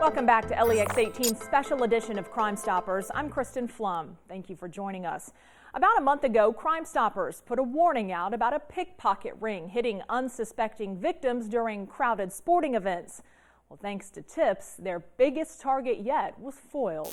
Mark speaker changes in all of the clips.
Speaker 1: Welcome back to LEX 18's special edition of Crime Stoppers. I'm Kristen Flum. Thank you for joining us. About a month ago, Crime Stoppers put a warning out about a pickpocket ring hitting unsuspecting victims during crowded sporting events. Well, thanks to tips, their biggest target yet was foiled.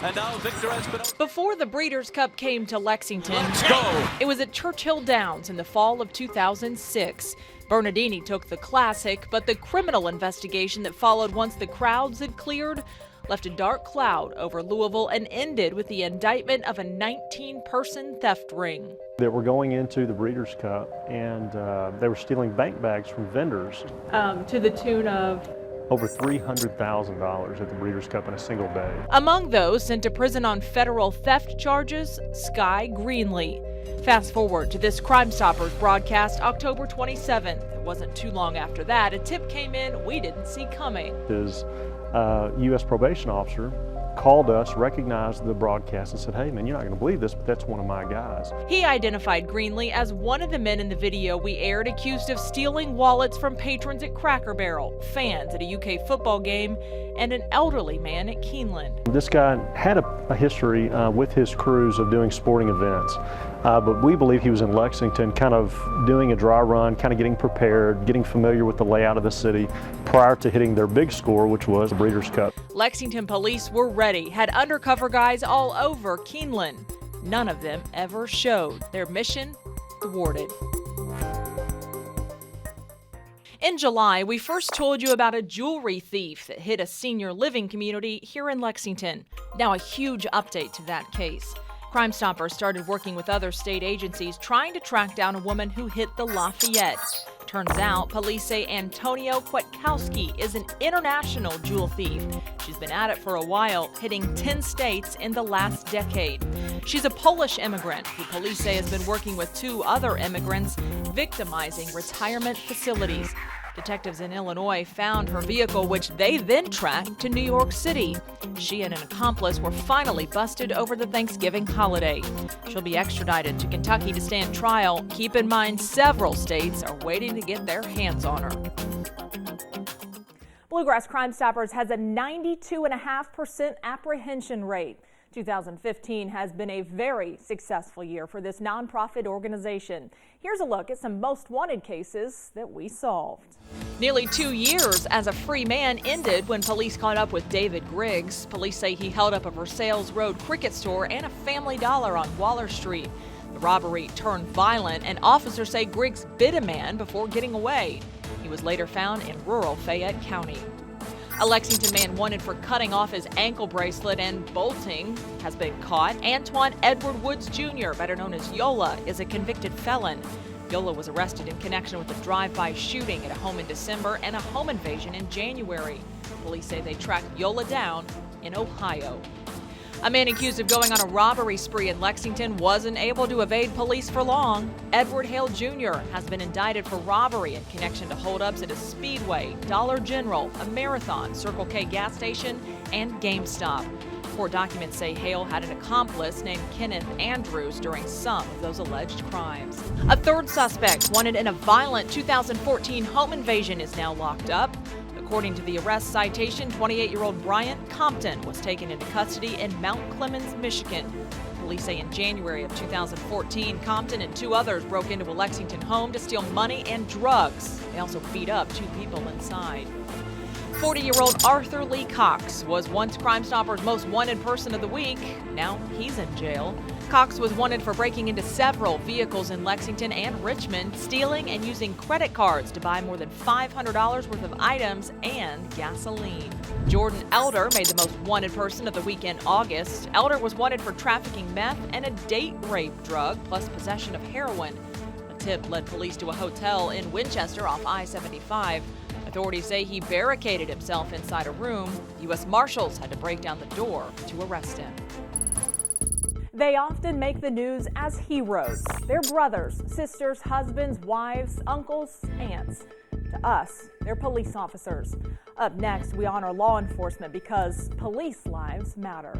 Speaker 2: And now Victor has been...
Speaker 3: Before the Breeders' Cup came to Lexington,
Speaker 2: Let's go!
Speaker 3: It was at Churchill Downs in the fall of 2006. Bernardini took the classic, but the criminal investigation that followed once the crowds had cleared left a dark cloud over Louisville and ended with the indictment of a 19-person theft ring.
Speaker 4: They were going into the Breeders' Cup and they were stealing bank bags from vendors.
Speaker 3: To the tune of?
Speaker 4: Over $300,000 at the Breeders' Cup in a single day.
Speaker 3: Among those sent to prison on federal theft charges, Sky Greenlee. Fast forward to this Crime Stoppers broadcast October 27th. It wasn't too long after that, a tip came in we didn't see coming.
Speaker 4: His U.S. probation officer called us, recognized the broadcast, and said, "Hey man, you're not going to believe this, but that's one of my guys."
Speaker 3: He identified Greenlee as one of the men in the video we aired accused of stealing wallets from patrons at Cracker Barrel, fans at a UK football game, and an elderly man at Keeneland.
Speaker 4: This guy had a history with his crews of doing sporting events, but we believe he was in Lexington kind of doing a dry run, kind of getting prepared, getting familiar with the layout of the city prior to hitting their big score, which was the Breeders' Cup.
Speaker 3: Lexington police were ready, had undercover guys all over Keeneland. None of them ever showed. Their mission thwarted. In July, we first told you about a jewelry thief that hit a senior living community here in Lexington. Now a huge update to that case. Crime Stoppers started working with other state agencies trying to track down a woman who hit the Lafayette. Turns out, police say Antonio Kwiatkowski is an international jewel thief. She's been at it for a while, hitting 10 states in the last decade. She's a Polish immigrant who police say has been working with 2 other immigrants, victimizing retirement facilities. Detectives in Illinois found her vehicle, which they then tracked to New York City. She and an accomplice were finally busted over the Thanksgiving holiday. She'll be extradited to Kentucky to stand trial. Keep in mind, several states are waiting to get their hands on her.
Speaker 1: Bluegrass Crime Stoppers has a 92.5% apprehension rate. 2015 has been a very successful year for this nonprofit organization. Here's a look at some most wanted cases that we solved.
Speaker 3: Nearly 2 years as a free man ended when police caught up with David Griggs. Police say he held up a Versailles Road cricket store and a Family Dollar on Waller Street. The robbery turned violent, and officers say Griggs bit a man before getting away. He was later found in rural Fayette County. A Lexington man wanted for cutting off his ankle bracelet and bolting has been caught. Antoine Edward Woods Jr., better known as Yola, is a convicted felon. Yola was arrested in connection with a drive-by shooting at a home in December and a home invasion in January. Police say they tracked Yola down in Ohio. A man accused of going on a robbery spree in Lexington wasn't able to evade police for long. Edward Hale Jr. has been indicted for robbery in connection to holdups at a Speedway, Dollar General, a Marathon, Circle K gas station, and GameStop. Court documents say Hale had an accomplice named Kenneth Andrews during some of those alleged crimes. A third suspect wanted in a violent 2014 home invasion is now locked up. According to the arrest citation, 28-year-old Bryant Compton was taken into custody in Mount Clemens, Michigan. Police say in January of 2014, Compton and 2 others broke into a Lexington home to steal money and drugs. They also beat up 2 people inside. 40-year-old Arthur Lee Cox was once Crime Stoppers' most wanted person of the week. Now he's in jail. Cox was wanted for breaking into several vehicles in Lexington and Richmond, stealing and using credit cards to buy more than $500 worth of items and gasoline. Jordan Elder made the most wanted person of the week in August. Elder was wanted for trafficking meth and a date rape drug, plus possession of heroin. A tip led police to a hotel in Winchester off I-75. Authorities say he barricaded himself inside a room. U.S. Marshals had to break down the door to arrest him.
Speaker 1: They often make the news as heroes. They're brothers, sisters, husbands, wives, uncles, aunts. To us, they're police officers. Up next, we honor law enforcement because police lives matter.